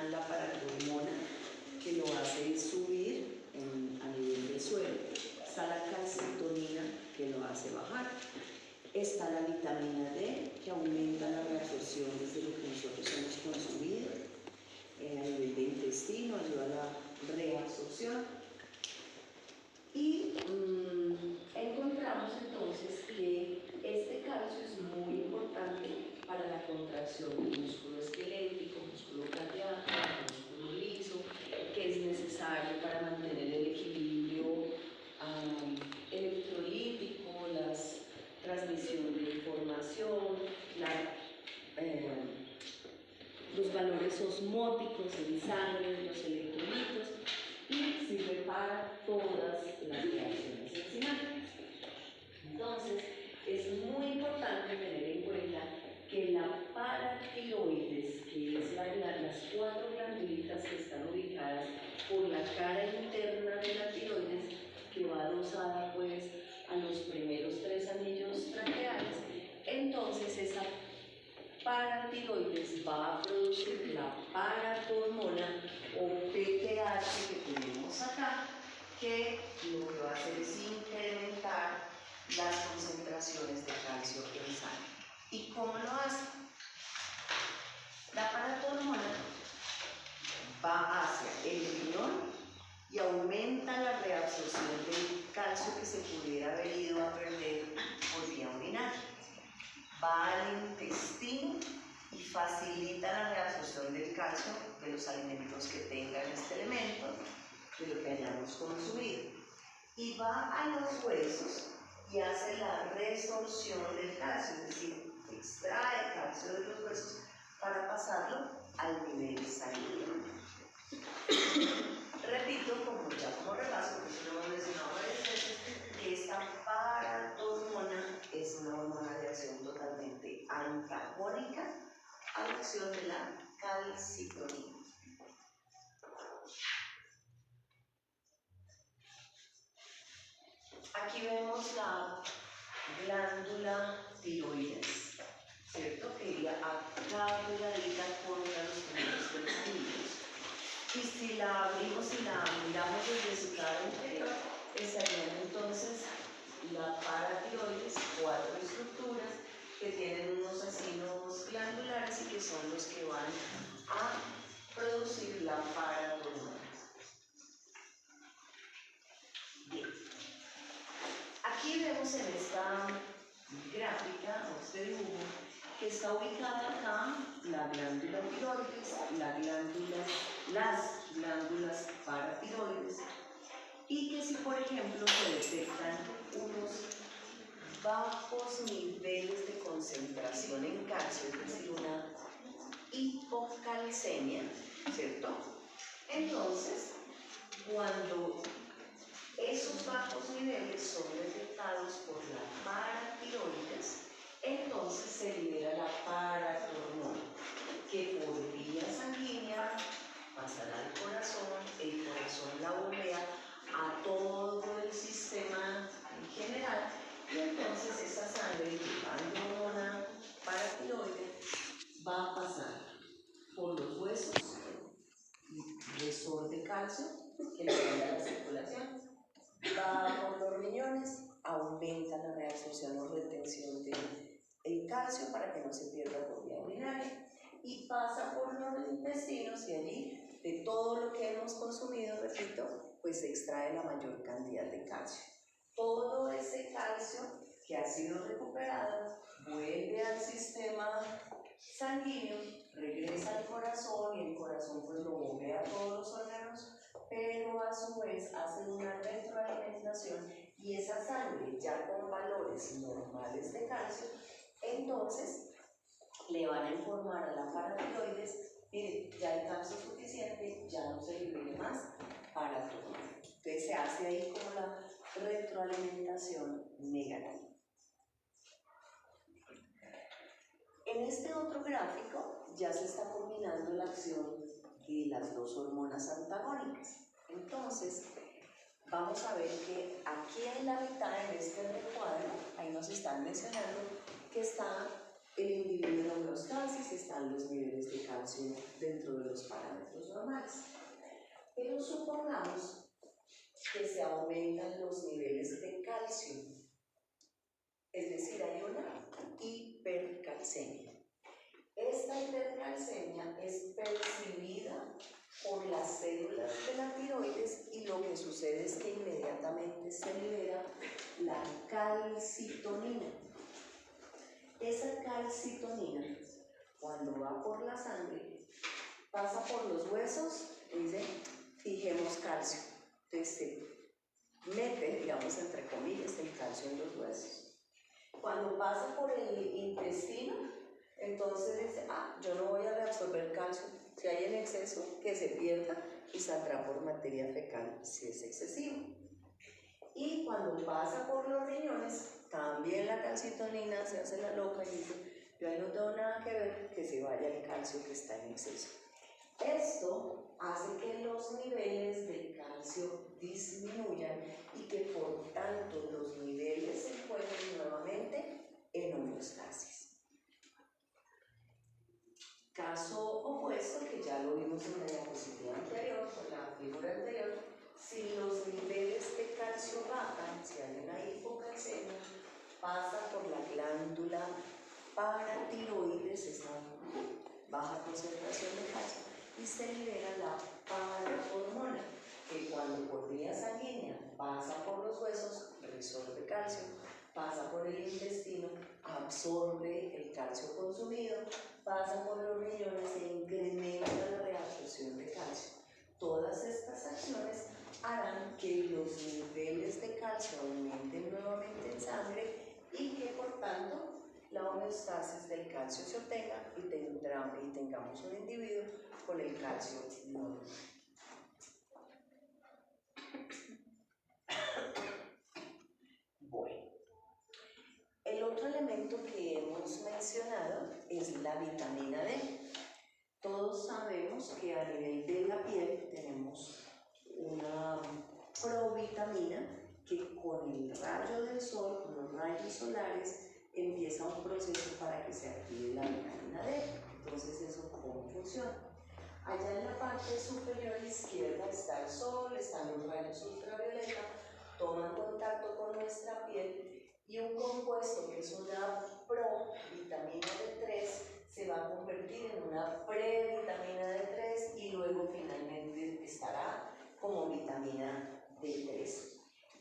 la parahormona, que lo hace subir a nivel del suelo. Está la calcitonina, que lo hace bajar. Está la vitamina D, que aumenta la reabsorción desde lo que nosotros hemos consumido. A nivel de intestino, ayuda a la reabsorción. Y encontramos entonces que este calcio es muy importante para la contracción del músculo esquelético, músculo cardíaco, músculo liso, que es necesario para mantener el equilibrio electrolítico, la transmisión de información, los valores osmóticos en sangre, los electrolitos, y sirve para todas las reacciones enzimáticas. Entonces, es muy importante tener en cuenta que la paratiroides, que es las 4 glandulitas que están ubicadas por la cara interna de la tiroides, que va adosada pues a los primeros 3 anillos traqueales, entonces esa paratiroides va a producir la paratormona o PTH que tenemos acá, que lo que va a hacer es incrementar las concentraciones de calcio en sangre. ¿Y cómo lo hace? La paratormona va hacia el riñón y aumenta la reabsorción del calcio que se pudiera haber ido a perder por vía urinaria. Va al intestino y facilita la reabsorción del calcio de los alimentos que tengan este elemento, de lo que hayamos consumido. Y va a los huesos y hace la resorción del calcio, es decir, extrae calcio de los huesos para pasarlo al nivel sanguíneo. Repito, como repaso, porque eso lo hemos mencionado varias veces, que esta paratormona es una hormona de acción totalmente antagónica a la acción de la calcitonina. Aquí vemos la glándula tiroides, ¿cierto? Que iría acá pegadita contra los primeros 3 anillos. Y si la abrimos y la miramos desde su cara interior, estarían entonces la paratiroides, 4 estructuras que tienen unos acinos glandulares y que son los que van a producir la paratormona. Bien. Aquí vemos en esta gráfica, o este dibujo, que está ubicada acá la glándula tiroides, las glándulas paratiroides, y que si por ejemplo se detectan unos bajos niveles de concentración en calcio, es decir, una hipocalcemia, ¿cierto? Entonces, cuando esos bajos niveles son detectados por la paratiroides, entonces se libera la paratormona, que por vía sanguínea pasará al corazón, el corazón la bombea a todo el sistema en general, y entonces esa sangre llevando hormona paratiroide va a pasar por los huesos, resorte calcio, que le da la circulación, va por los riñones, aumenta la reabsorción o retención del calcio para que no se pierda por vía urinaria, y pasa por los intestinos, y allí de todo lo que hemos consumido, repito, pues se extrae la mayor cantidad de calcio. Todo ese calcio que ha sido recuperado vuelve al sistema sanguíneo, regresa al corazón, y el corazón pues lo bombea a todos los órganos, pero a su vez hace una retroalimentación, y esa sangre ya con valores normales de calcio, entonces le van a informar a la paratiroides: mire, ya hay calcio suficiente, ya no se libere más paratormona. Entonces se hace ahí como la retroalimentación negativa. En este otro gráfico ya se está combinando la acción de las 2 hormonas antagónicas. Entonces, vamos a ver que aquí en la mitad, en este recuadro, ahí nos están mencionando que está el individuo en homeostasis, están los niveles de calcio dentro de los parámetros normales. Pero supongamos que se aumentan los niveles de calcio, es decir, hay una hipercalcemia. Esta hipercalcemia es percibida por las células de la tiroides y lo que sucede es que inmediatamente se libera la calcitonina. Esa calcitonina, cuando va por la sangre, pasa por los huesos y dice, fijemos calcio. Entonces se mete, digamos, entre comillas, el calcio en los huesos. Cuando pasa por el intestino, entonces dice, yo no voy a reabsorber calcio. Si hay en exceso, que se pierda y saldrá por materia fecal si es excesivo. Y cuando pasa por los riñones, también la calcitonina se hace la loca y dice, yo ahí no tengo nada que ver, que se vaya el calcio que está en exceso. Esto hace que los niveles de calcio disminuyan y que por tanto los niveles se encuentren nuevamente en homeostasis. Caso opuesto, que ya lo vimos en la diapositiva anterior, con la figura anterior, si los niveles de calcio bajan, si hay una hipocalcemia, pasa por la glándula paratiroides, esa baja concentración de calcio, y se libera la parahormona, que cuando por vía sanguínea pasa por los huesos, resorbe calcio, pasa por el intestino, absorbe el calcio consumido, pasa por los riñones e incrementa la reabsorción de calcio. Todas estas acciones harán que los niveles de calcio aumenten nuevamente en sangre y que por tanto la homeostasis del calcio se obtenga y tengamos un individuo con el calcio normal. Bueno, el otro elemento que hemos mencionado es la vitamina D. Todos sabemos que a nivel de la piel tenemos una provitamina que con el rayo del sol, con los rayos solares, empieza un proceso para que se active la vitamina D. Entonces, ¿eso cómo funciona? Allá en la parte superior izquierda está el sol, están los rayos ultravioleta, toman contacto con nuestra piel y un compuesto que es una provitamina D3 se va a convertir en una previtamina D3 y luego finalmente estará como vitamina D3.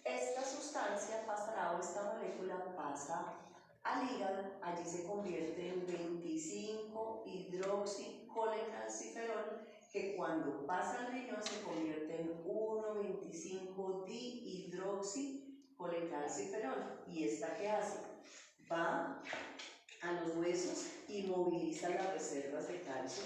Esta sustancia pasará, o esta molécula pasa al hígado, allí se convierte en 25-hidroxicolancalciferol, que cuando pasa al riñón se convierte en 1,25-dihidroxicolancalciferol. ¿Y esta qué hace? Va a los huesos y moviliza las reservas de calcio,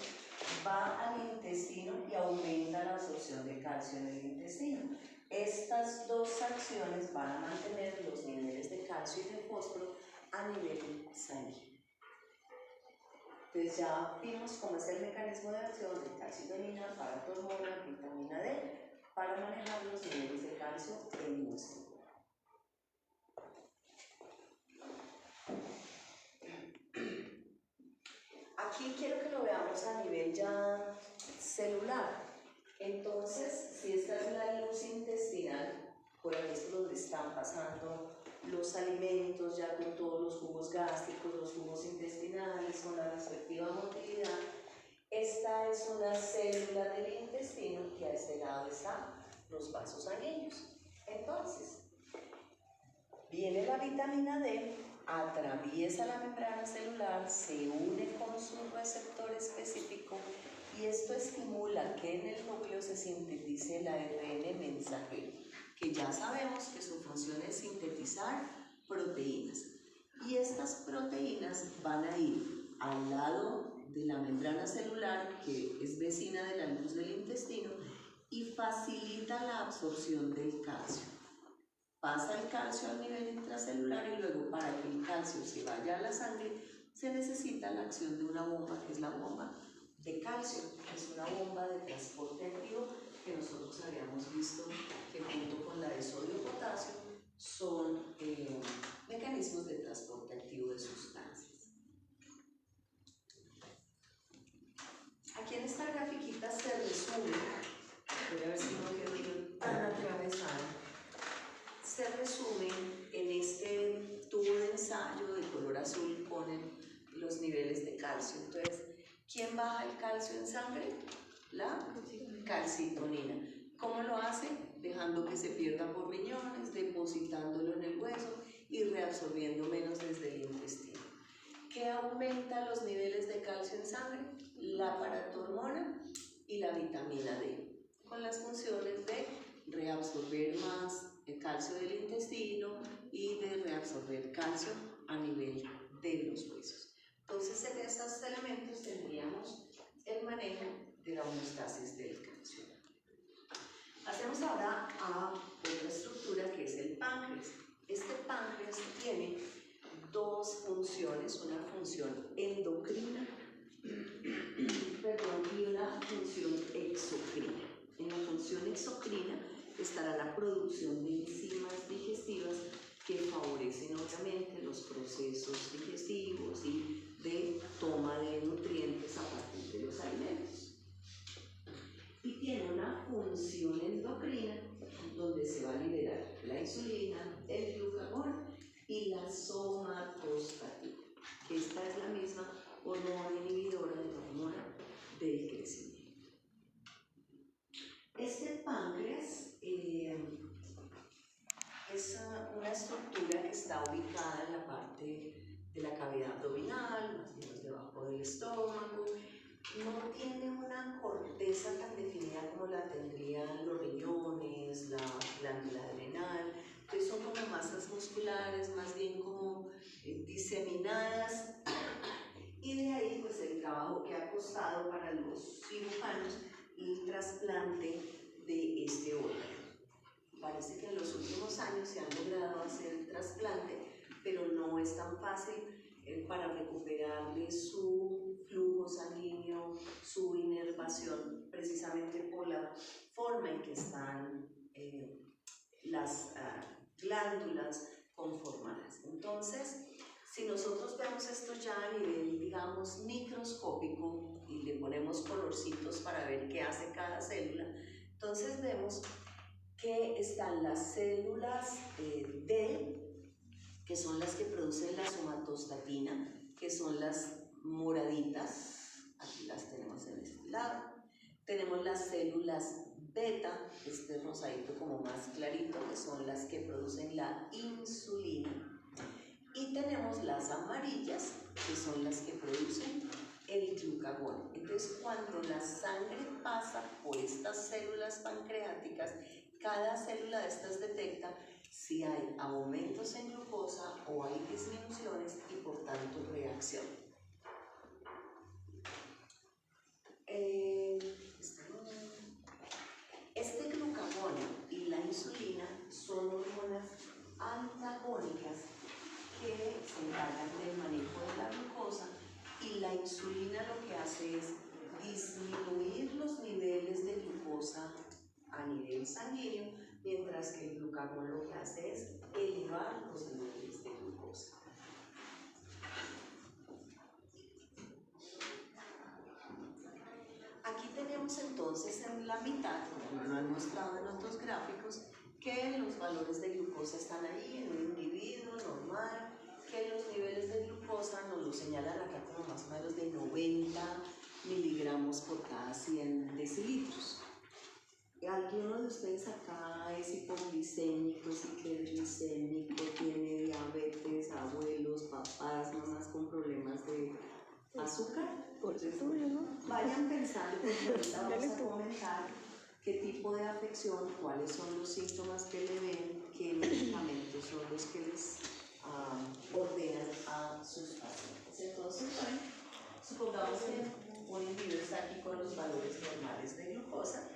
va al intestino y aumenta la absorción de calcio en el intestino. Estas dos acciones van a mantener los niveles de calcio y de fósforo a nivel sanguíneo. Entonces ya vimos cómo es el mecanismo de acción de calcitonina, paratormona, vitamina D, para manejar los niveles de calcio en nuestro cuerpo. Aquí quiero que lo veamos a nivel ya celular. Entonces, si esta es la luz intestinal, por aquí es donde están pasando los alimentos, ya con todos los jugos gástricos, los jugos intestinales, con la respectiva motilidad. Esta es una célula del intestino y a este lado están los vasos sanguíneos. Entonces, viene la vitamina D, atraviesa la membrana celular, se une con su receptor específico y esto estimula que en el núcleo se sintetice el ARN mensajero, que ya sabemos que su función es sintetizar proteínas. Y estas proteínas van a ir al lado de la membrana celular, que es vecina de la luz del intestino, y facilita la absorción del calcio. Pasa el calcio al nivel intracelular y luego para que el calcio se vaya a la sangre se necesita la acción de una bomba, que es la bomba de calcio, que es una bomba de transporte activo que nosotros habíamos visto que junto con la de sodio-potasio son mecanismos de transporte activo de sustancias. Aquí en esta grafiquita se resume sangre? La calcitonina. ¿Cómo lo hace? Dejando que se pierda por riñones, depositándolo en el hueso y reabsorbiendo menos desde el intestino. ¿Qué aumenta los niveles de calcio en sangre? La paratormona y la vitamina D, con las funciones de reabsorber más el calcio del intestino y de reabsorber calcio a nivel de los huesos. Entonces, en estos elementos tendríamos el manejo de la homeostasis del calcio. Pasemos ahora a otra estructura que es el páncreas. Este páncreas tiene dos funciones, una función endocrina y una función exocrina. En la función exocrina estará la producción de enzimas digestivas que favorecen obviamente los procesos digestivos y de toma de nutrientes a partir de los alimentos. Y tiene una función endocrina donde se va a liberar la insulina, el glucagón y la somatostatina, que esta es la misma hormona inhibidora de la hormona del crecimiento. Este páncreas es una estructura que está ubicada en la parte de la cavidad abdominal, más o menos debajo del estómago. No tiene una corteza tan definida como la tendrían los riñones, la glándula adrenal, que son como masas musculares, más bien como diseminadas, y de ahí pues el trabajo que ha costado para los cirujanos el trasplante de este órgano. Parece que en los últimos años se ha logrado hacer el trasplante, pero no es tan fácil para recuperarle su flujo sanguíneo, su inervación, precisamente por la forma en que están las glándulas conformadas. Entonces, si nosotros vemos esto ya a nivel, digamos, microscópico y le ponemos colorcitos para ver qué hace cada célula, entonces vemos que están las células D, que son las que producen la somatostatina, que son las moraditas, aquí las tenemos en este lado. Tenemos las células beta, este rosadito como más clarito, que son las que producen la insulina. Y tenemos las amarillas, que son las que producen el glucagón. Entonces, cuando la sangre pasa por estas células pancreáticas, cada célula de estas detecta si hay aumentos en glucosa o hay disminuciones y por tanto reacción. Este glucagón y la insulina son hormonas antagónicas que se encargan del manejo de la glucosa, y la insulina lo que hace es disminuir los niveles de glucosa a nivel sanguíneo, mientras que el glucagón lo que hace es elevar los niveles de glucosa. Aquí tenemos entonces en la mitad, como lo han mostrado en otros gráficos, que los valores de glucosa están ahí en un individuo normal, que los niveles de glucosa nos lo señalan acá como más o menos de 90 miligramos por cada 100 decilitros. ¿Alguno de ustedes acá es hipoglicémico, es hiperglicémico, tiene diabetes, abuelos, papás, mamás con problemas de azúcar? Vayan pensando, porque ahorita vamos a comentar qué tipo de afección, cuáles son los síntomas que le ven, qué medicamentos son los que les ordenan a sus pacientes. Entonces, bueno, supongamos que un individuo está aquí con los valores normales de glucosa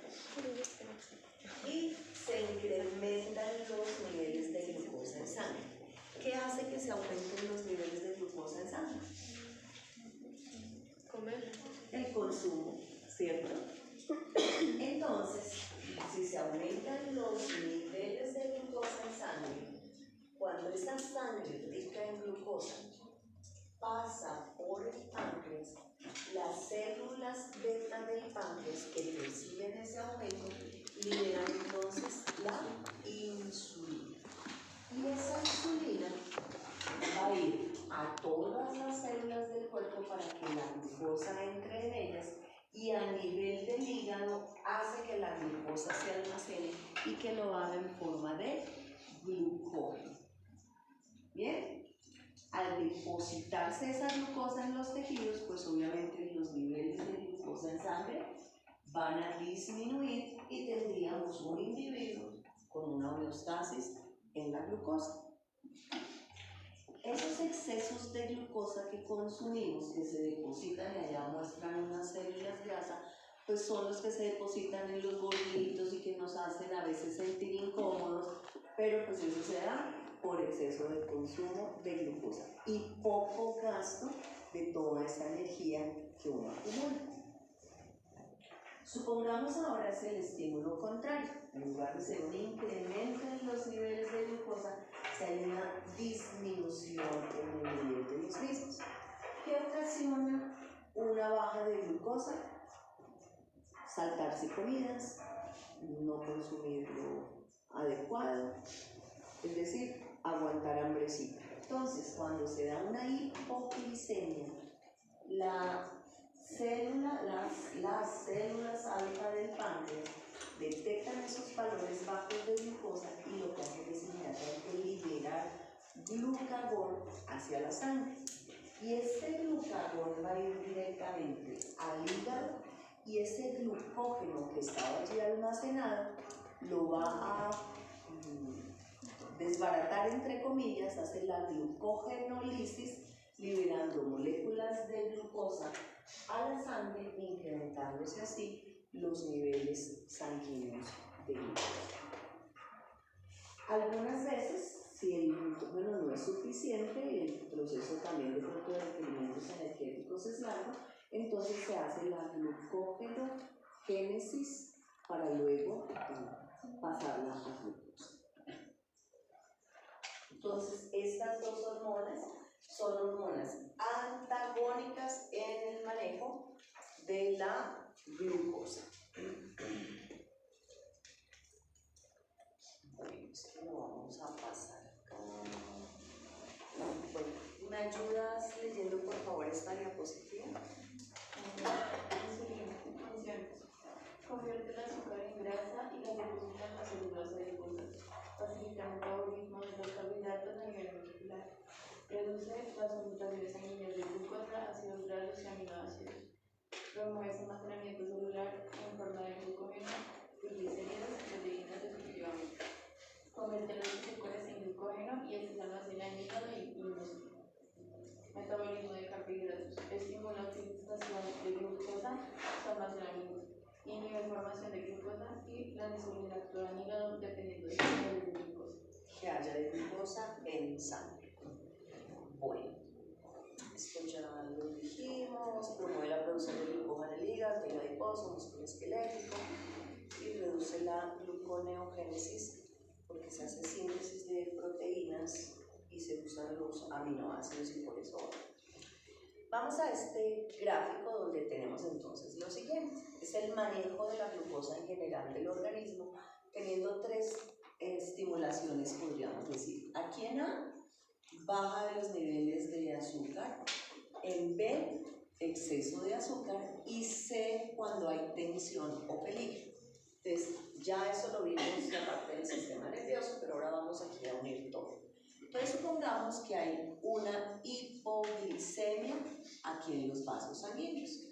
y se incrementan los niveles de glucosa en sangre. ¿Qué hace que se aumenten los niveles de glucosa en sangre? Comer. El consumo, ¿cierto? Entonces, si se aumentan los niveles de glucosa en sangre, cuando esta sangre rica en glucosa pasa por el páncreas, las células beta del páncreas que perciben ese aumento liberan entonces la insulina. Y esa insulina va a ir a todas las células del cuerpo para que la glucosa entre en ellas y a glucosa se almacene y que lo haga en forma de glucógeno. Bien, al depositarse esa glucosa en los tejidos, pues obviamente los niveles de glucosa en sangre van a disminuir y tendríamos un individuo con una homeostasis en la glucosa. Esos excesos de glucosa que consumimos, que se depositan y allá muestran unas células grasa, pues son los que se depositan en los gorditos y que nos hacen a veces sentir incómodos, pero pues eso se da por exceso de consumo de glucosa y poco gasto de toda esa energía que uno acumula. Supongamos ahora es el estímulo contrario. En lugar de ser un incremento en los niveles de glucosa, se hay una disminución en el nivel de los mismos. ¿Qué ocasiona una baja de glucosa? Saltarse comidas, no consumir lo adecuado, es decir, aguantar hambrecita. Entonces, cuando se da una hipoglicemia, las células alfa del páncreas detectan esos valores bajos de glucosa y lo que hacen es inmediatamente liberar glucagón hacia la sangre. Y este glucagón va a ir directamente al hígado y ese glucógeno que estaba allí almacenado lo va a desbaratar, entre comillas, hace la glucogenólisis, liberando moléculas de glucosa a la sangre, incrementándose así los niveles sanguíneos de glucosa. Algunas veces, si el glucógeno no es suficiente y el proceso también de pronto de requerimientos energéticos es largo, entonces se hace la glucogenogénesis para luego pasarla a glucosa. Entonces, estas dos hormonas son hormonas antagónicas en el manejo de la glucosa. Bueno, esto lo vamos a pasar acá. Bueno, ¿me ayudas leyendo por favor esta diapositiva? Convierte el azúcar en grasa y la deposita en las células adiposas, facilita el metabolismo de los carbohidratos a nivel molecular, reduce las mutaciones sanguíneas de glucosa, ácidos grasos y aminoácidos, promueve el almacenamiento celular en forma de glucógeno, triglicéridos y proteínas respectivamente, convierte los azúcares en glucógeno y este se almacena en hígado y músculo. Metabolismo de carbohidratos, estimula la utilización de glucosa, su almacenamiento, inhibe formación de glucosa y la insulina actúa en hígado dependiendo del nivel de glucosa. Que haya de glucosa en sangre. Bueno, esto ya lo dijimos, promueve la producción de glucógeno en el hígado, tejido adiposo, músculo esquelético y reduce la gluconeogénesis porque se hace síntesis de proteínas y se usan los aminoácidos y por eso vamos a este gráfico donde tenemos entonces lo siguiente. Es el manejo de la glucosa en general del organismo, teniendo tres estimulaciones, podríamos decir. Aquí en A, baja de los niveles de azúcar, en B, exceso de azúcar y C, cuando hay tensión o peligro. Entonces, ya eso lo vimos en la parte del sistema nervioso, pero ahora vamos aquí a unir todo. Entonces, supongamos que hay una hipoglicemia aquí en los vasos sanguíneos.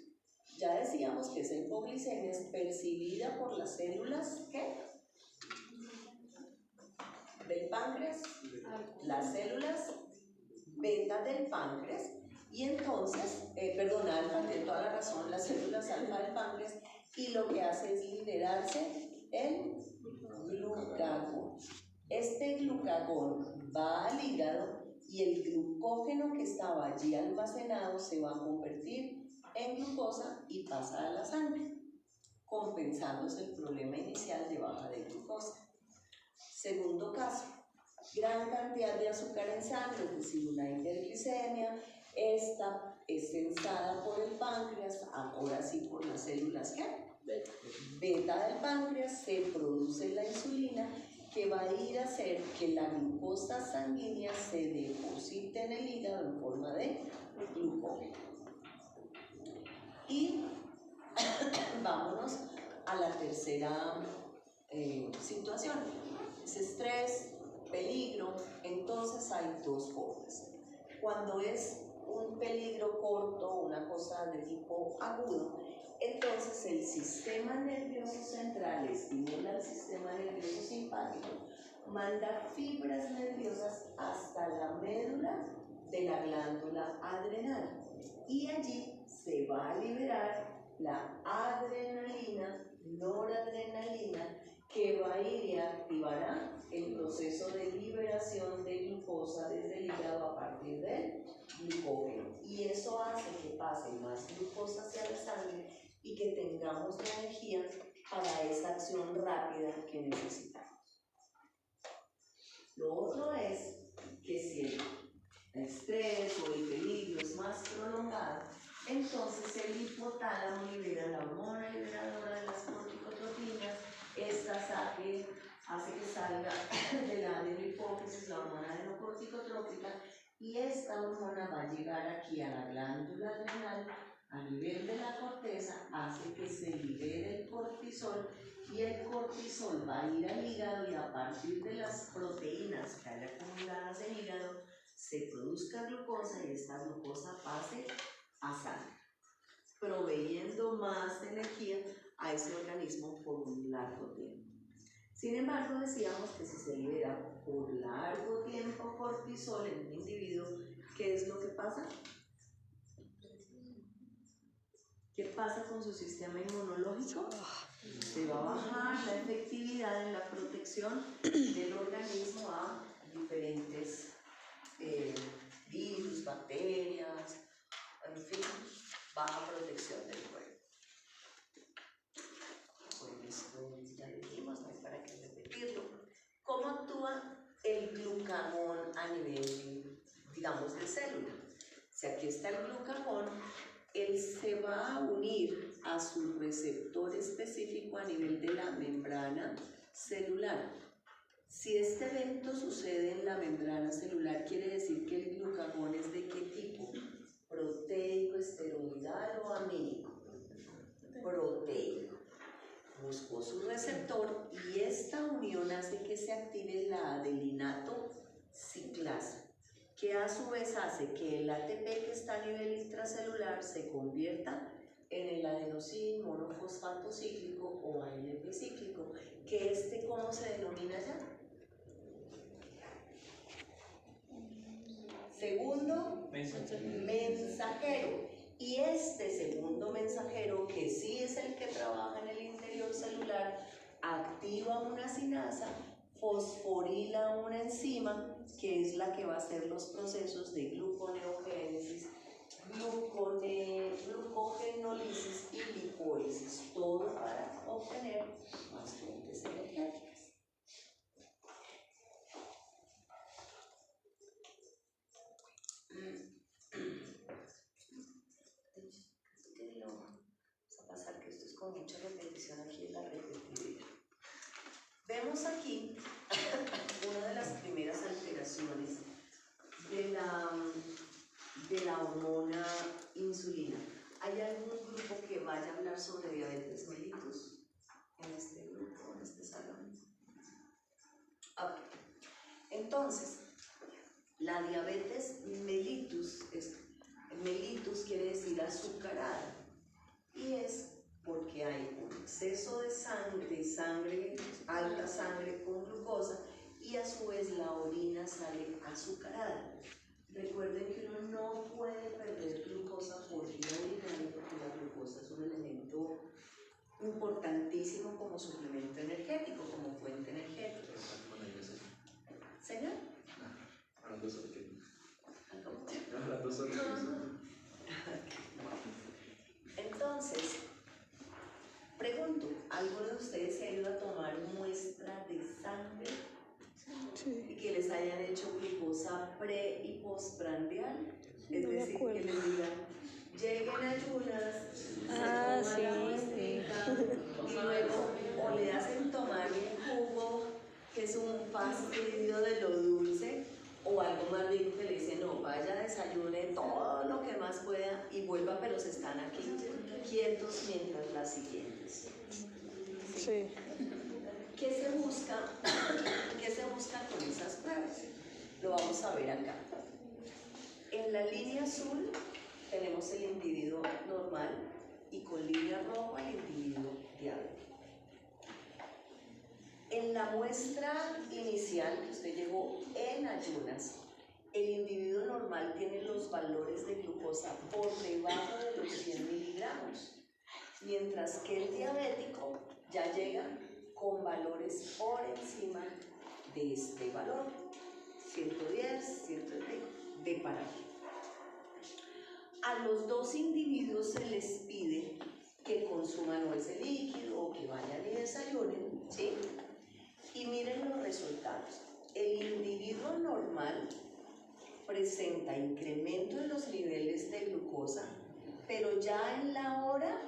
Ya decíamos que esa hipoglicemia es percibida por las células, ¿qué? Del páncreas, las células beta del páncreas, y entonces, alfa, tiene toda la razón, las células alfa del páncreas, y lo que hace es liberarse el glucagón. Este glucagón va al hígado y el glucógeno que estaba allí almacenado se va a convertir en glucosa y pasa a la sangre, compensándose el problema inicial de baja de glucosa. Segundo caso, gran cantidad de azúcar en sangre, es decir, una hiperglicemia. Esta es sensada por el páncreas, ahora sí por las células ¿qué? Beta del páncreas, se produce la insulina que va a ir a hacer que la glucosa sanguínea se deposite en el hígado en forma de glucógeno. Y vámonos a la tercera situación. Es estrés, peligro, entonces hay dos formas. Cuando es un peligro corto, una cosa de tipo agudo, entonces el sistema nervioso central estimula al sistema nervioso simpático, manda fibras nerviosas hasta la médula de la glándula adrenal y allí se va a liberar la adrenalina, noradrenalina, que va a ir y activará el proceso de liberación de glucosa desde el hígado a partir del glucógeno. Y eso hace que pase más glucosa hacia la sangre y que tengamos la energía para esa acción rápida que necesitamos. Lo otro es que si el estrés o el peligro es más prolongado, entonces el hipotálamo libera la hormona liberadora de las corticotropinas. Esta hace que salga de la adenohipófisis la hormona adenocorticotrópica y esta hormona va a llegar aquí a la glándula adrenal a nivel de la corteza, hace que se libere el cortisol y el cortisol va a ir al hígado y a partir de las proteínas que hay acumuladas en el hígado se produzca glucosa y esta glucosa pase a sangre, proveyendo más energía a ese organismo por un largo tiempo. Sin embargo, decíamos que si se libera por largo tiempo cortisol en un individuo, ¿qué es lo que pasa? ¿Qué pasa con su sistema inmunológico? Se va a bajar la efectividad en la protección del organismo a diferentes virus, bacterias, en fin, baja protección del cuerpo. Bueno, esto ya dijimos, no hay para qué repetirlo. ¿Cómo actúa el glucagón a nivel, digamos, de célula? Si aquí está el glucagón, él se va a unir a su receptor específico a nivel de la membrana celular. Si este evento sucede en la membrana celular, quiere decir que el glucagón es de qué tipo, proteico, esteroidal o amínico. Proteico. Buscó su receptor y esta unión hace que se active la adelinato ciclasa, que a su vez hace que el ATP que está a nivel intracelular se convierta en el adenosín monofosfato cíclico o ANP cíclico, que ¿cómo se denomina ya? Segundo mensajero. Y este segundo mensajero, que sí es el que trabaja en el interior celular, activa una sinasa, fosforila una enzima, que es la que va a hacer los procesos de gluconeogénesis, glucogenólisis y lipólisis, todo para obtener más fuentes energéticas. Con mucha repetición aquí en la repetibilidad. Vemos aquí una de las primeras alteraciones de la hormona insulina. ¿Hay algún grupo que vaya a hablar sobre diabetes mellitus en este grupo, en este salón? Ok. Entonces, la diabetes mellitus mellitus quiere decir azucarada y es porque hay un exceso de sangre, alta sangre con glucosa y a su vez la orina sale azucarada. Recuerden que uno no puede perder glucosa por vía urinaria porque la glucosa es un elemento importantísimo como suplemento energético, como fuente energética. ¿Señor? Hablando sobre qué. Entonces, pregunto, ¿alguno de ustedes se ha ido a tomar muestra de sangre? Sí. Y que les hayan hecho glucosa pre y postprandial? Es decir, que les digan, lleguen ayunas, se toman la muestrita y luego o le hacen tomar un jugo que es un fastidio de lo dulce, o algo más rico que le dice, no, vaya, desayune todo lo que más pueda y vuelva, pero se están aquí quietos mientras las siguientes. Sí. ¿Qué busca con esas pruebas? Lo vamos a ver acá. En la línea azul tenemos el individuo normal y con línea roja el individuo diabético. En la muestra inicial que usted llegó en ayunas, el individuo normal tiene los valores de glucosa por debajo de los 100 miligramos, mientras que el diabético ya llega con valores por encima de este valor, 110, 130, de para arriba. A los dos individuos se les pide que consuman o ese líquido o que vayan y desayunen, ¿sí? Y miren los resultados. El individuo normal presenta incremento en los niveles de glucosa, pero ya en la hora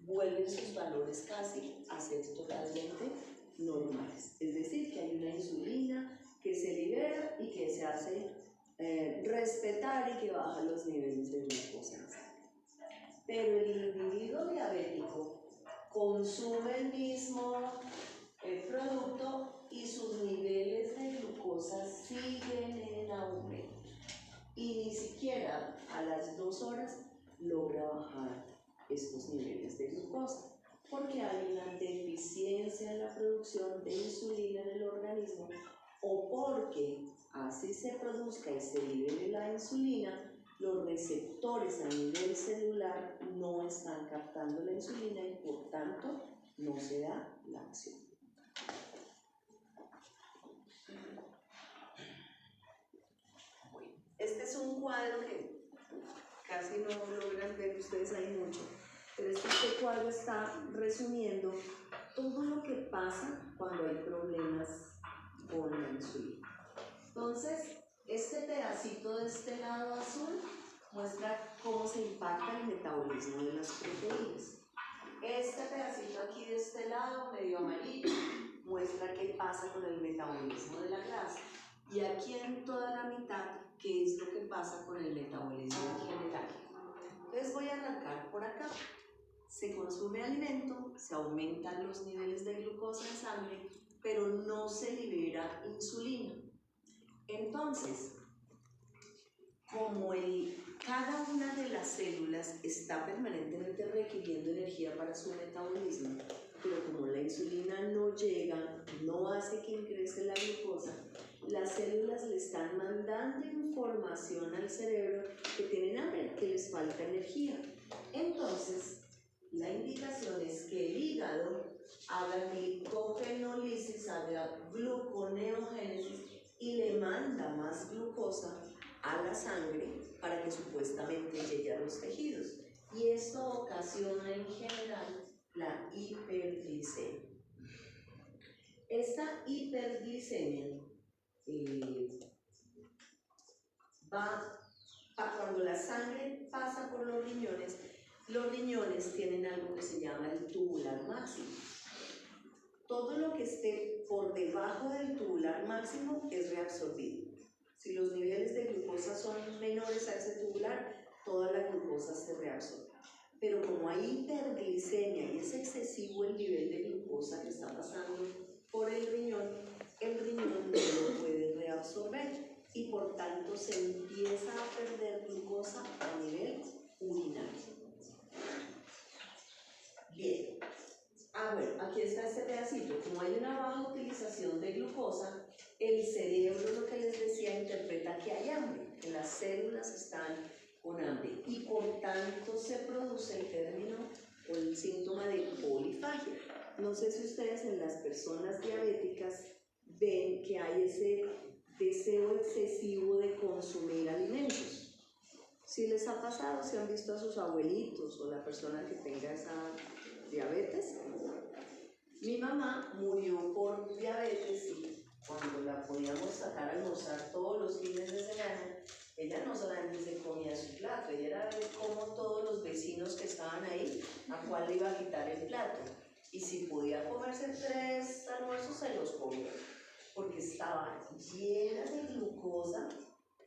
vuelven sus valores casi a ser totalmente normales. Es decir, que hay una insulina que se libera y que se hace respetar y que baja los niveles de glucosa. Pero el individuo diabético consume el mismo producto y sus niveles de glucosa siguen en aumento. Y ni siquiera a las 2 horas logra bajar estos niveles de glucosa, porque hay una deficiencia en la producción de insulina en el organismo, o porque así se produzca y se libere la insulina, los receptores a nivel celular no están captando la insulina y por tanto no se da la acción. Este es un cuadro que casi no logran ver ustedes ahí mucho, pero este cuadro está resumiendo todo lo que pasa cuando hay problemas con la insulina. Entonces, este pedacito de este lado azul muestra cómo se impacta el metabolismo de las proteínas. Este pedacito aquí de este lado, medio amarillo, muestra qué pasa con el metabolismo de la grasa. Y aquí en toda la mitad, qué es lo que pasa con el metabolismo en general. Entonces voy a arrancar por acá. Se consume alimento, se aumentan los niveles de glucosa en sangre, pero no se libera insulina. Entonces, como cada una de las células está permanentemente requiriendo energía para su metabolismo, pero como la insulina no llega, no hace que ingrese la glucosa, las células le están mandando información al cerebro que tienen hambre, que les falta energía. Entonces, la indicación es que el hígado haga glicogenólisis, haga gluconeogénesis y le manda más glucosa a la sangre para que supuestamente llegue a los tejidos. Y esto ocasiona en general la hiperglicemia. Esta hiperglicemia cuando la sangre pasa por los riñones tienen algo que se llama el tubular máximo. Todo lo que esté por debajo del tubular máximo es reabsorbido. Si los niveles de glucosa son menores a ese tubular, toda la glucosa se reabsorbe. Pero como hay hiperglicemia y es excesivo el nivel de glucosa que está pasando por el riñón no lo puede reabsorber y por tanto se empieza a perder glucosa a nivel urinario. Bien. Bueno, aquí está este pedacito. Como hay una baja utilización de glucosa, el cerebro, lo que les decía, interpreta que hay hambre, que las células están con hambre y por tanto se produce el término o el síntoma de polifagia. No sé si ustedes en las personas diabéticas ven que hay ese deseo excesivo de consumir alimentos. Si les ha pasado, si han visto a sus abuelitos o la persona que tenga esa diabetes. Mi mamá murió por diabetes y cuando la podíamos sacar a almorzar todos los fines de semana, ella no solamente se comía su plato, ella era de cómo todos los vecinos que estaban ahí, a cuál le iba a quitar el plato. Y si podía comerse 3 almuerzos, se los comía, porque estaba llena de glucosa,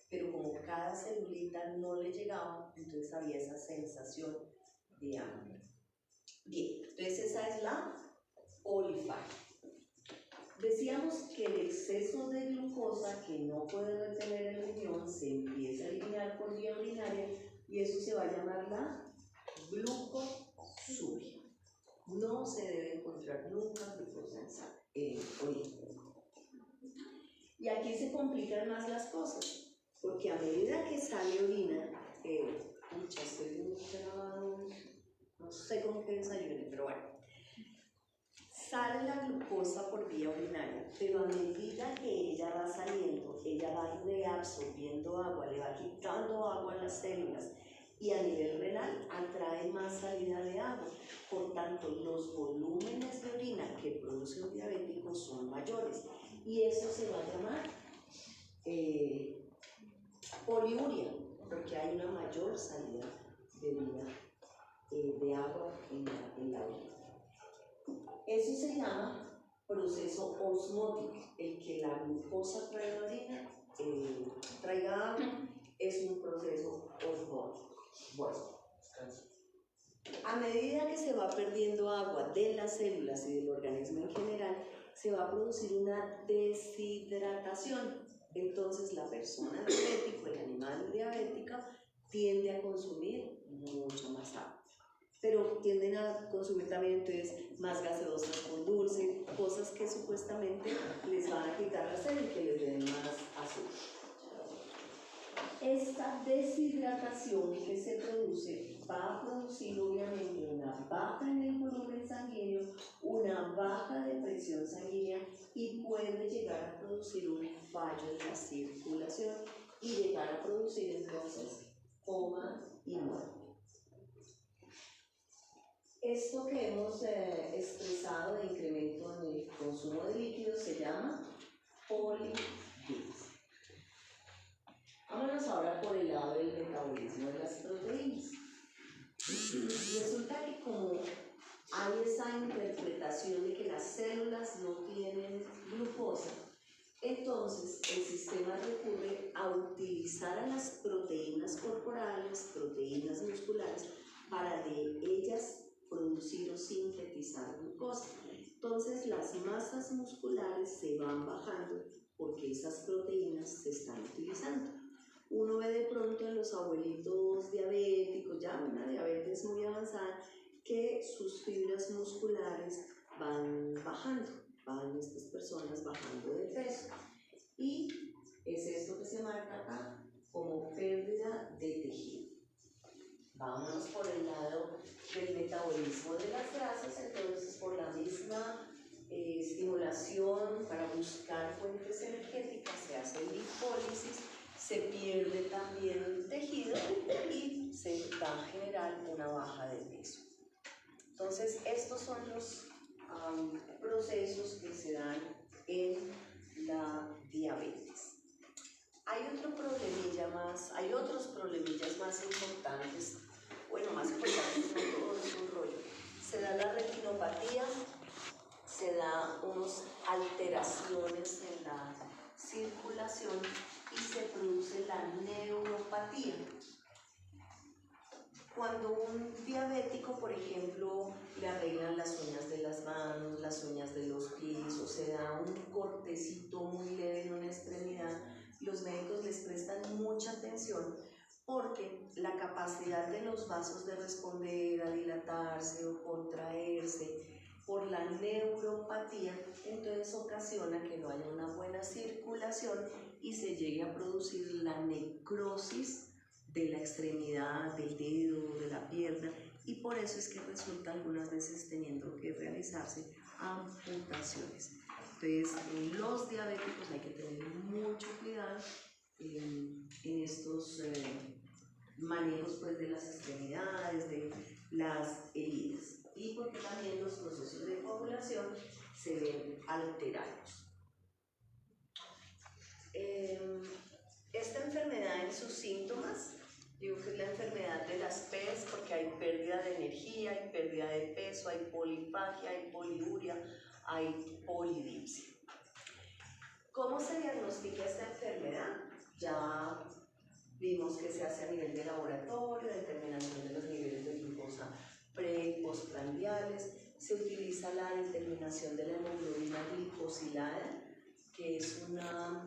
pero como cada celulita no le llegaba, entonces había esa sensación de hambre. Bien, entonces esa es la polifagia. Decíamos que el exceso de glucosa que no puede retener el riñón se empieza a eliminar por vía urinaria y eso se va a llamar la glucosuria. No se debe encontrar nunca glucosa en orina. Y aquí se complican más las cosas, porque a medida que sale orina, estoy grabado, no sé cómo que desayune, pero bueno, sale la glucosa por vía urinaria, pero a medida que ella va saliendo, ella va reabsorbiendo agua, le va quitando agua a las células y a nivel renal atrae más salida de agua. Por tanto, los volúmenes de orina que produce un diabético son mayores y eso se va a llamar poliuria, porque hay una mayor salida de orina, de agua en la orina. Eso se llama proceso osmótico. El que la glucosa traiga orina, traiga agua, es un proceso osmótico. Bueno, a medida que se va perdiendo agua de las células y del organismo en general, se va a producir una deshidratación. Entonces la persona diabética, el animal diabético, tiende a consumir mucha más agua. Pero tienden a consumir también entonces más gaseosas con dulce, cosas que supuestamente les van a quitar la sed y que les den más azúcar. Esta deshidratación que se produce va a producir obviamente una baja en el volumen sanguíneo, una baja de presión sanguínea y puede llegar a producir un fallo en la circulación y llegar a producir entonces coma y muerte. Esto que hemos expresado de incremento en el consumo de líquidos se llama polidipsia. Vámonos ahora por el lado del metabolismo de las proteínas. Resulta que como hay esa interpretación de que las células no tienen glucosa, entonces el sistema recurre a utilizar a las proteínas corporales, proteínas musculares, para de ellas producir o sintetizar glucosa. Entonces las masas musculares se van bajando porque esas proteínas se están utilizando. Uno ve de pronto en los abuelitos diabéticos, ya una diabetes muy avanzada, que sus fibras musculares van bajando, van estas personas bajando de peso. Y es esto que se marca acá como pérdida de tejido. Vámonos por el lado del metabolismo de las grasas, entonces por la misma estimulación para buscar fuentes energéticas se hace lipólisis, se pierde también tejido y se va a generar una baja de peso. Entonces estos son los procesos que se dan en la diabetes. Hay otros problemillas más importantes, bueno, más importantes, no todo es un rollo. Se da la retinopatía, se da unas alteraciones en la circulación y se produce la neuropatía. Cuando un diabético, por ejemplo, le arreglan las uñas de las manos, las uñas de los pies, o se da un cortecito muy leve en una extremidad, los médicos les prestan mucha atención porque la capacidad de los vasos de responder, a dilatarse o contraerse por la neuropatía, entonces ocasiona que no haya una buena circulación y se llegue a producir la necrosis de la extremidad, del dedo, de la pierna, y por eso es que resulta algunas veces teniendo que realizarse amputaciones. Entonces, en los diabéticos hay que tener mucho cuidado en estos manejos pues, de las extremidades, de las heridas, y porque también los procesos de coagulación se ven alterados. Esta enfermedad en sus síntomas, digo que es la enfermedad de las PES porque hay pérdida de energía, hay pérdida de peso, hay polifagia, hay poliuria, hay polidipsia. ¿Cómo se diagnostica esta enfermedad? Ya vimos que se hace a nivel de laboratorio, determinación de los niveles de glucosa pre y postprandiales, se utiliza la determinación de la hemoglobina glicosilada, que es una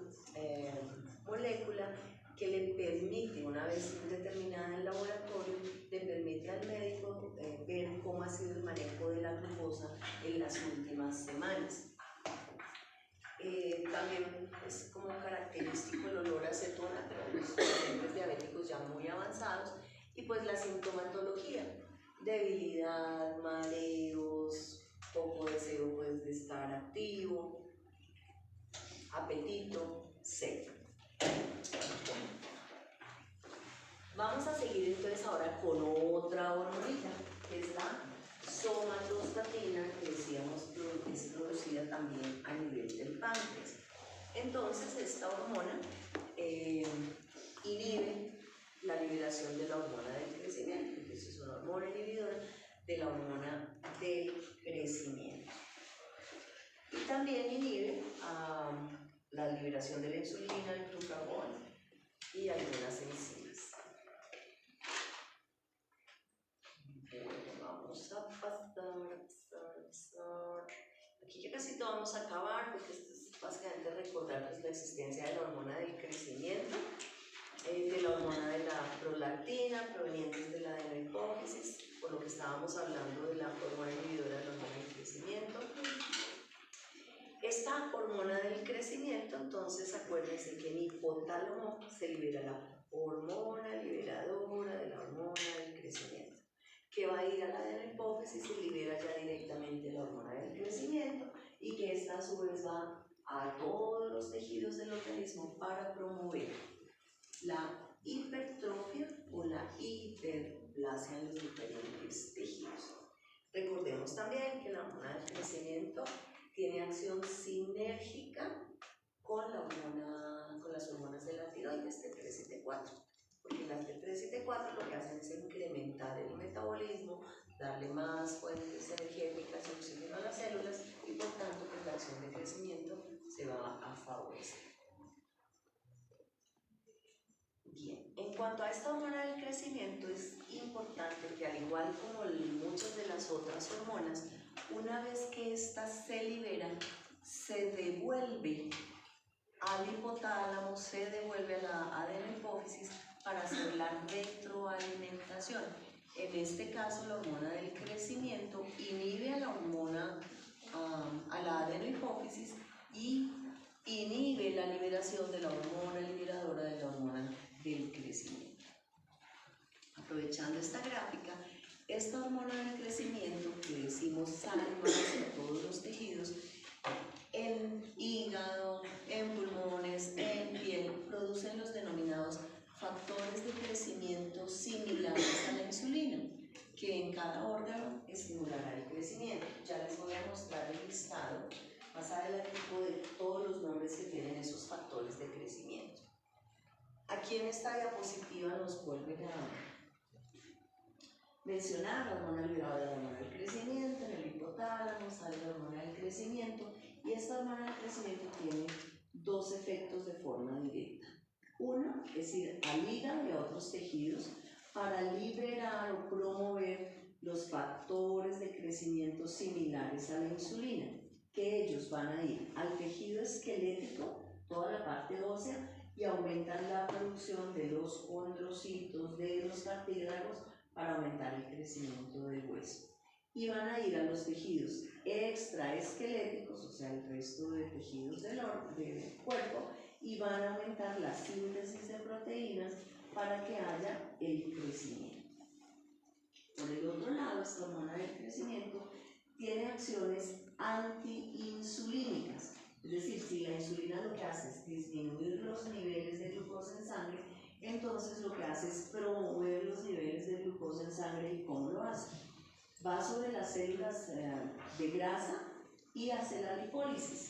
molécula que le permite, una vez determinada en el laboratorio, le permite al médico ver cómo ha sido el manejo de la glucosa en las últimas semanas. También es como característico el olor a acetona, pero los pacientes diabéticos ya muy avanzados, y pues la sintomatología, debilidad, mareos, poco deseo pues, de estar activo, apetito, sed. Vamos a seguir entonces ahora con otra hormonita, que es la somatostatina, que decíamos que es producida también a nivel del páncreas. Entonces esta hormona inhibe la liberación de la hormona del crecimiento, entonces es una hormona inhibidora de la hormona del crecimiento. Y también inhibe la liberación de la insulina, el glucagón y algunas enzimas. Bueno, vamos a pasar. Aquí ya casi todo vamos a acabar, porque esto es básicamente recordar pues, la existencia de la hormona del crecimiento, de la hormona de la prolactina, provenientes de la adenohipófisis, por lo que estábamos hablando de la hormona inhibidora de la hormona del crecimiento. Esta hormona del crecimiento, entonces acuérdense que en hipotálamo se libera la hormona liberadora de la hormona del crecimiento, que va a ir a la adenohipófisis y libera ya directamente la hormona del crecimiento, y que esta a su vez va a todos los tejidos del organismo para promover la hipertrofia o la hiperplasia en los diferentes tejidos. Recordemos también que la hormona del crecimiento tiene acción sinérgica con las hormonas de la tiroides T3 y T4, porque las T3 y T4 lo que hacen es incrementar el metabolismo, darle más fuentes energéticas y oxígeno a las células, y por tanto pues, la acción de crecimiento se va a favorecer. Bien, en cuanto a esta hormona del crecimiento, es importante que al igual como muchas de las otras hormonas, una vez que éstas se liberan, se devuelve al hipotálamo, se devuelve a la adenohipófisis para hacer la retroalimentación. En este caso, la hormona del crecimiento inhibe a la hormona, a la adenohipófisis, y inhibe la liberación de la hormona liberadora de la hormona del crecimiento. Aprovechando esta gráfica, esta hormona del crecimiento que decimos sale más en todos los tejidos, en hígado, en pulmones, en piel, producen los denominados factores de crecimiento similares a la insulina, que en cada órgano estimulará el crecimiento. Ya les voy a mostrar el listado más adelante de todos los nombres que tienen esos factores de crecimiento. Aquí en esta diapositiva nos vuelven a mencionar la hormona liberadora de la hormona del crecimiento. En el hipotálamo sale la hormona del crecimiento, y esta hormona del crecimiento tiene dos efectos de forma directa. Uno es ir al hígado y a otros tejidos para liberar o promover los factores de crecimiento similares a la insulina, que ellos van a ir al tejido esquelético, toda la parte ósea, y aumentan la producción de los condrocitos, de los cartílagos, para aumentar el crecimiento del hueso. Y van a ir a los tejidos extraesqueléticos, o sea, el resto de tejidos del cuerpo, y van a aumentar la síntesis de proteínas para que haya el crecimiento. Por el otro lado, esta hormona del crecimiento tiene acciones antiinsulínicas, es decir, si la insulina lo que hace es disminuir los niveles de glucosa en sangre, entonces lo que hace es promover los niveles de glucosa en sangre. ¿Y cómo lo hace? Va sobre las células de grasa y hace la lipólisis.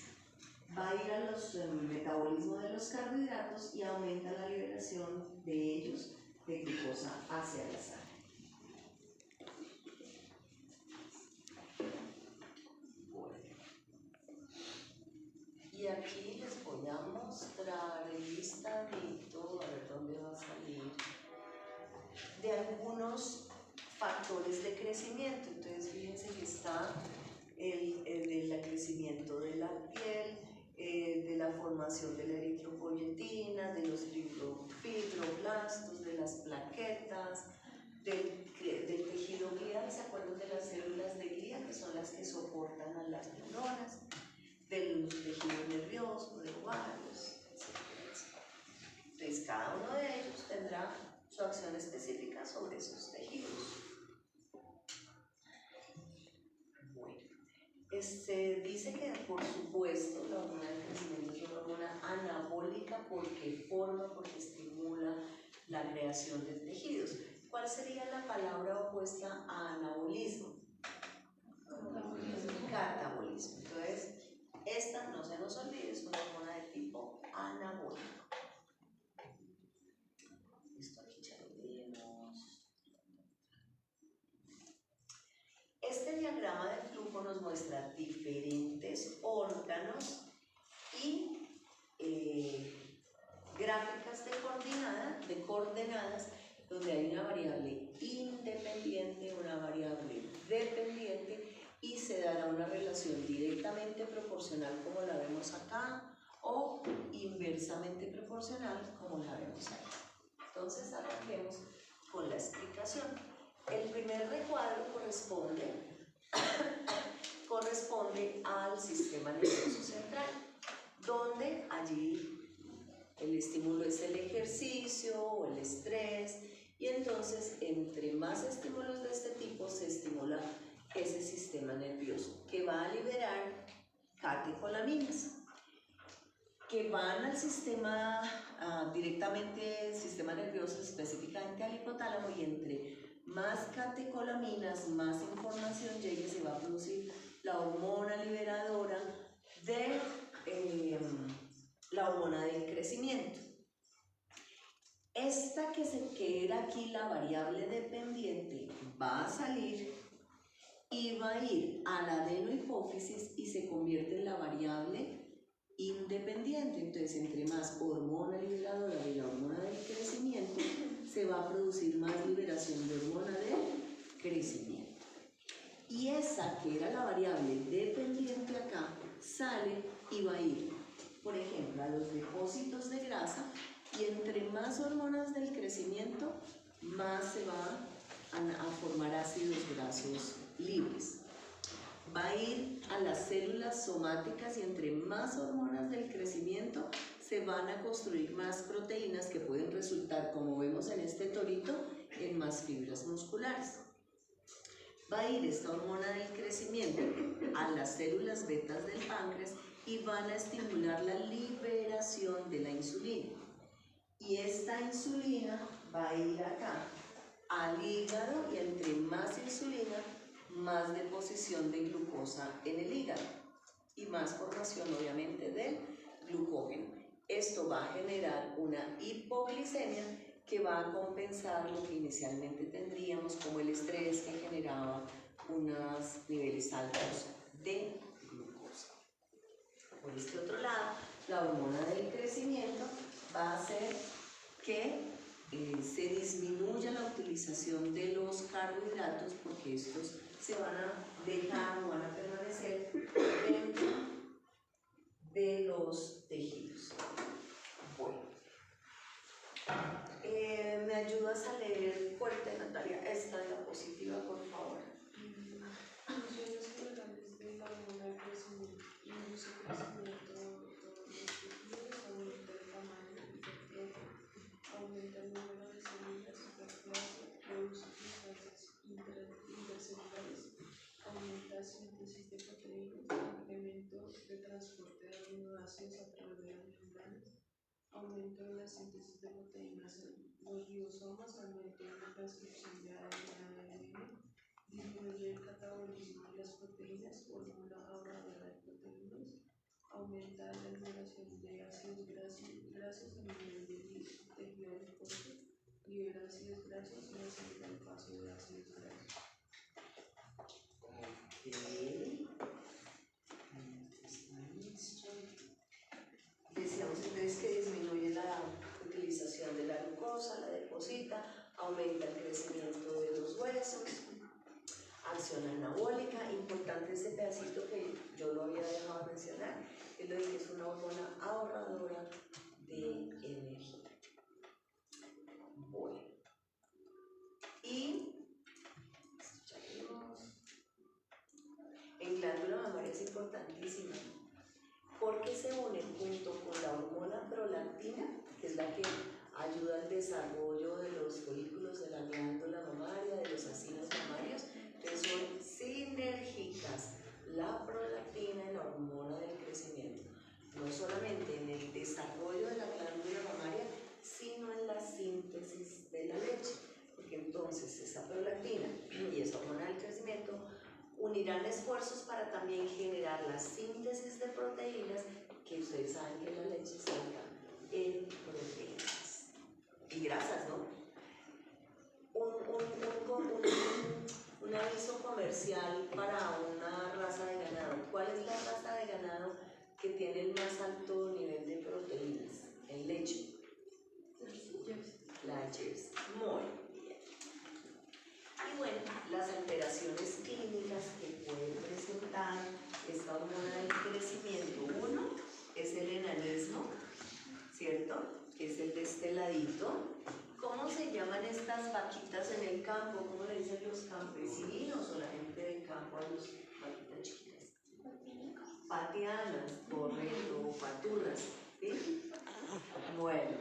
Va a ir a los metabolismos de los carbohidratos y aumenta la liberación de ellos, de glucosa, hacia la sangre. Y aquí les voy a mostrar el listadito, a ver dónde va a salir, de algunos factores de crecimiento. Entonces fíjense que que está del crecimiento de la piel, de la formación de la eritropoyetina, de los fibroblastos, de las plaquetas, del tejido glial. ¿Se acuerdan de las células de glía, que son las que soportan a las neuronas? Del tejido nervioso, de ovarios, etc. Entonces, cada uno de ellos tendrá su acción específica sobre esos tejidos. Bueno, dice que, por supuesto, la hormona del crecimiento es una hormona anabólica porque estimula la creación de tejidos. ¿Cuál sería la palabra opuesta a anabolismo? Catabolismo. Entonces, esta, no se nos olvide, es una hormona de tipo anabólico. Esto aquí ya lo vimos. Este diagrama de flujo nos muestra diferentes órganos y gráficas de coordenadas donde hay una variable independiente, una variable dependiente, y se dará una relación directamente proporcional como la vemos acá o inversamente proporcional como la vemos acá. Entonces arranquemos con la explicación. El primer recuadro corresponde al sistema nervioso central, donde allí el estímulo es el ejercicio o el estrés, y entonces entre más estímulos de este tipo se estimula ese sistema nervioso, que va a liberar catecolaminas, que van al sistema, directamente el sistema nervioso, específicamente al hipotálamo, y entre más catecolaminas, más información llegue, se va a producir la hormona liberadora de la hormona del crecimiento. Esta que era aquí la variable dependiente va a salir y va a ir a la adenohipófisis y se convierte en la variable independiente. Entonces, entre más hormona liberadora de la hormona del crecimiento, se va a producir más liberación de hormona del crecimiento. Y esa que era la variable dependiente acá, sale y va a ir, por ejemplo, a los depósitos de grasa, y entre más hormonas del crecimiento, más se va a formar ácidos grasos libres. Va a ir a las células somáticas, y entre más hormonas del crecimiento se van a construir más proteínas que pueden resultar, como vemos en este torito, en más fibras musculares. Va a ir esta hormona del crecimiento a las células betas del páncreas y van a estimular la liberación de la insulina. Y esta insulina va a ir acá al hígado, y entre más insulina, más deposición de glucosa en el hígado y más formación, obviamente, del glucógeno. Esto va a generar una hipoglicemia que va a compensar lo que inicialmente tendríamos como el estrés, que generaba unos niveles altos de glucosa. Por este otro lado, la hormona del crecimiento va a hacer que se disminuya la utilización de los carbohidratos, porque estos se van a dejar o van a permanecer dentro de los tejidos. Bueno, ¿me ayudas a leer fuerte, Natalia, esta diapositiva, por favor? Funciones generales de la hormona del crecimiento. Induce crecimiento de todos los tejidos, aumenta el tamaño hipertrofia, aumenta el número de células, hiperplasia, produce sustancias intercelulares, aumenta síntesis de proteínas, incremento de transporte de aminoácidos a través de las membranas, aumento en la síntesis de proteínas en los ribosomas, aumento en la transcripción de ADN, disminuye el catabolismo de las proteínas, fórmula ahorradora de proteínas, aumenta la liberación de ácidos grasos a nivel del tejido adiposo, libera ácidos grasos y acelera el paso de ácidos grasos. Decíamos entonces que disminuye la utilización de la glucosa, la deposita, aumenta el crecimiento de los huesos, acción anabólica, estilo de que es una hormona ahorradora de energía. Bueno, y ya vimos. En glándula mamaria es importantísima porque se une junto con la hormona prolactina, que es la que ayuda al desarrollo de los folículos de la glándula mamaria, de los acinos mamarios, que son sinérgicas, la prolactina y la hormona del crecimiento, no solamente en el desarrollo de la glándula mamaria, sino en la síntesis de la leche, porque entonces esa prolactina y esa hormona del crecimiento unirán esfuerzos para también generar la síntesis de proteínas, que ustedes saben que la leche se encuentra en proteínas y grasas, ¿no? Un aviso comercial para una raza de ganado. ¿Cuál es la raza de ganado que tiene el más alto nivel de proteínas en leche? La Jersey. Muy bien. Y bueno, las alteraciones clínicas que puede presentar esta hormona del crecimiento. Uno es el enanismo, ¿cierto? Que es el de este ladito. ¿Cómo se llaman estas vaquitas en el campo? ¿Cómo le dicen los campesinos o la gente del campo a las vaquitas chiquitas? Patianas, correcto, paturras, ¿sí? Bueno,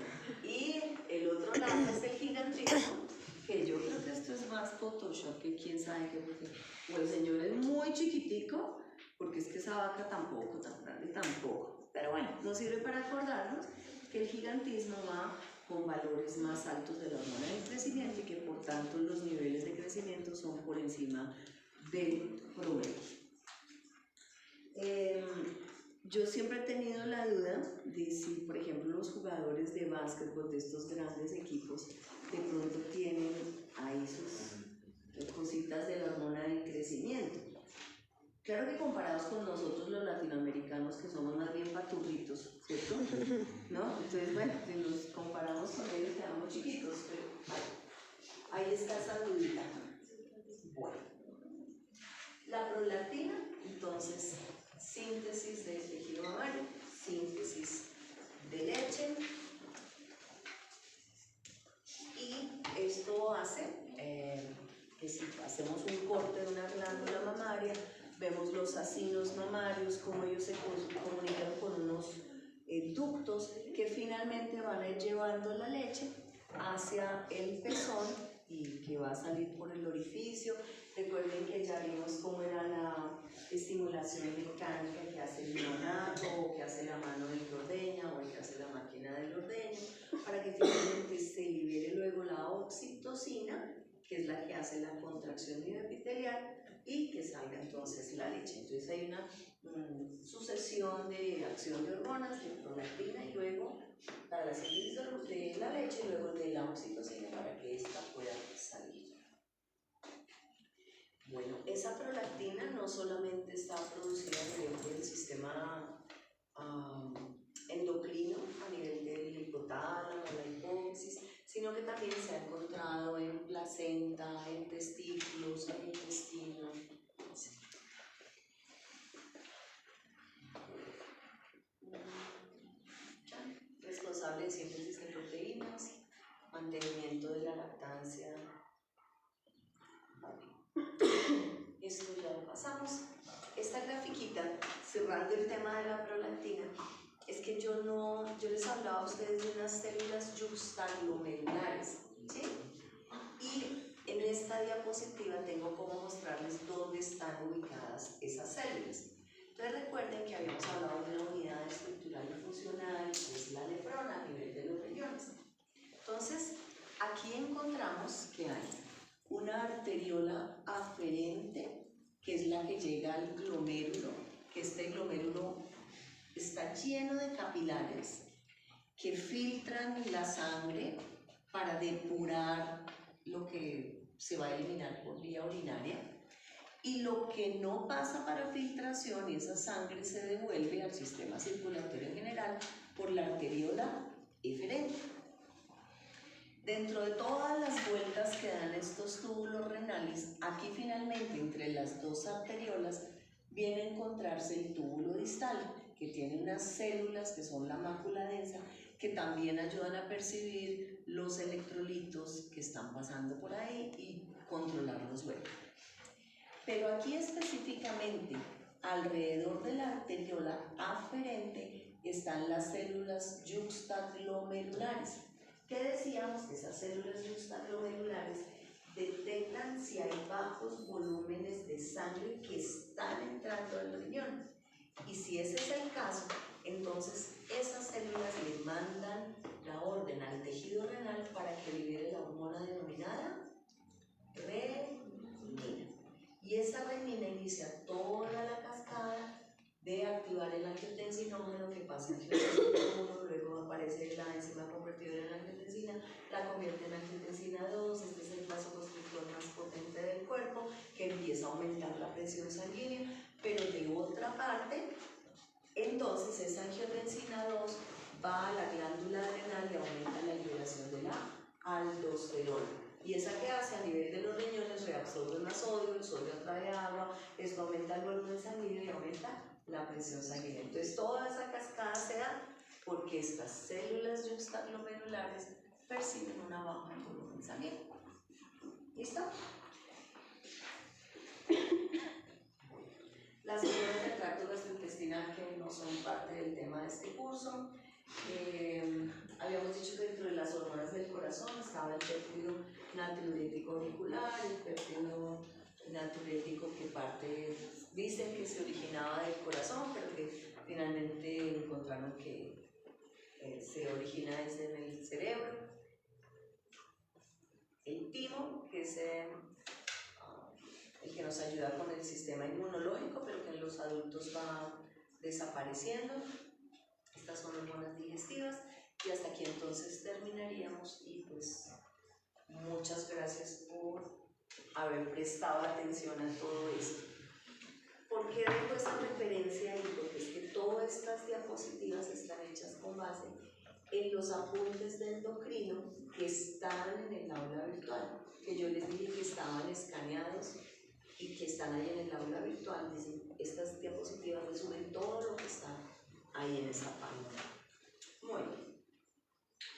y el otro lado es el gigantismo, que yo creo que esto es más Photoshop que quién sabe qué, porque o el señor es muy chiquitico, porque es que esa vaca tampoco, tan grande tampoco. Pero bueno, nos sirve para acordarnos que el gigantismo va con valores más altos de la hormona del crecimiento y que por tanto los niveles de crecimiento son por encima del promedio. Yo siempre he tenido la duda de si, por ejemplo, los jugadores de básquetbol de estos grandes equipos de pronto tienen ahí sus cositas de la hormona del crecimiento. Claro que comparados con nosotros los latinoamericanos, que somos más bien paturritos, ¿cierto? ¿No? Entonces, bueno, si nos comparamos con ellos quedamos chiquitos, pero ahí está esa dudita. Bueno, la prolactina, entonces, síntesis de tejido mamario, síntesis de leche, y esto hace que si hacemos un corte de una glándula mamaria, vemos los acinos mamarios, cómo ellos se comunican con unos ductos que finalmente van a ir llevando la leche hacia el pezón y que va a salir por el orificio. Recuerden que ya vimos cómo era la estimulación mecánica que hace el neonato, o que hace la mano del que ordeña, o el que hace la máquina del ordeño, para que finalmente se libere luego la oxitocina, que es la que hace la contracción mioepitelial, y que salga entonces la leche. Entonces hay una sucesión de acción de hormonas, de prolactina, y luego para la síntesis de la leche, y luego de la oxitocina para que ésta pueda salir. Bueno, esa prolactina no solamente está producida a nivel del sistema endocrino, a nivel del hipotálamo, la hipófisis, sino que también se ha encontrado en placenta, en testículos, en intestino, etc. Responsable de síntesis de proteínas, mantenimiento de la lactancia. Esto ya lo pasamos. Esta grafiquita, cerrando el tema de la prolactina, es que yo les hablaba a ustedes de unas células yuxtaglomerulares, ¿sí? Y en esta diapositiva tengo como mostrarles dónde están ubicadas esas células. Entonces recuerden que habíamos hablado de una unidad estructural y funcional, que es la nefrona a nivel de los riñones. Entonces, aquí encontramos que hay una arteriola aferente, que es la que llega al glomérulo, que este glomérulo está lleno de capilares que filtran la sangre para depurar lo que se va a eliminar por vía urinaria, y lo que no pasa para filtración y esa sangre se devuelve al sistema circulatorio en general por la arteriola eferente. Dentro de todas las vueltas que dan estos túbulos renales, aquí finalmente entre las dos arteriolas viene a encontrarse el túbulo distal, que tiene unas células que son la mácula densa, que también ayudan a percibir los electrolitos que están pasando por ahí y controlarlos luego. Pero aquí específicamente, alrededor de la arteriola aferente, están las células yuxtaglomerulares. ¿Qué decíamos? Que esas células yuxtaglomerulares detectan si hay bajos volúmenes de sangre que están entrando al riñón. Y si ese es el caso, entonces esas células le mandan la orden al tejido renal para que libere la hormona denominada renina. Y esa renina inicia toda la cascada de activar el angiotensinógeno que pasa en angiotensina 1, luego aparece la enzima convertidora en angiotensina, la convierte en angiotensina 2, este es el vasoconstrictor más potente del cuerpo que empieza a aumentar la presión sanguínea, pero de otra parte, entonces esa angiotensina 2 va a la glándula adrenal y aumenta la liberación de la aldosterona. ¿Y esa que hace? A nivel de los riñones reabsorbe más sodio, el sodio atrae agua, esto aumenta el volumen sanguíneo y aumenta la presión sanguínea. Entonces toda esa cascada se da porque estas células yuxtaglomerulares perciben una baja en volumen sanguíneo. ¿Listo? Las hormonas del tracto gastrointestinal que no son parte del tema de este curso. Habíamos dicho que dentro de las hormonas del corazón estaba el péptido natriurético auricular, el péptido natriurético que parte, dicen que se originaba del corazón, pero que finalmente encontraron que se origina desde el cerebro. El timo, que es el que nos ayuda con el sistema inmunológico, pero que en los adultos va desapareciendo. Estas son hormonas digestivas y hasta aquí entonces terminaríamos y pues muchas gracias por haber prestado atención a todo esto. ¿Por qué dejo esta referencia ahí? Porque es que todas estas diapositivas están hechas con base en los apuntes de endocrino que están en el aula virtual, que yo les dije que estaban escaneados y que están ahí en el aula virtual. Dicen, estas diapositivas resumen todo lo que está ahí en esa página.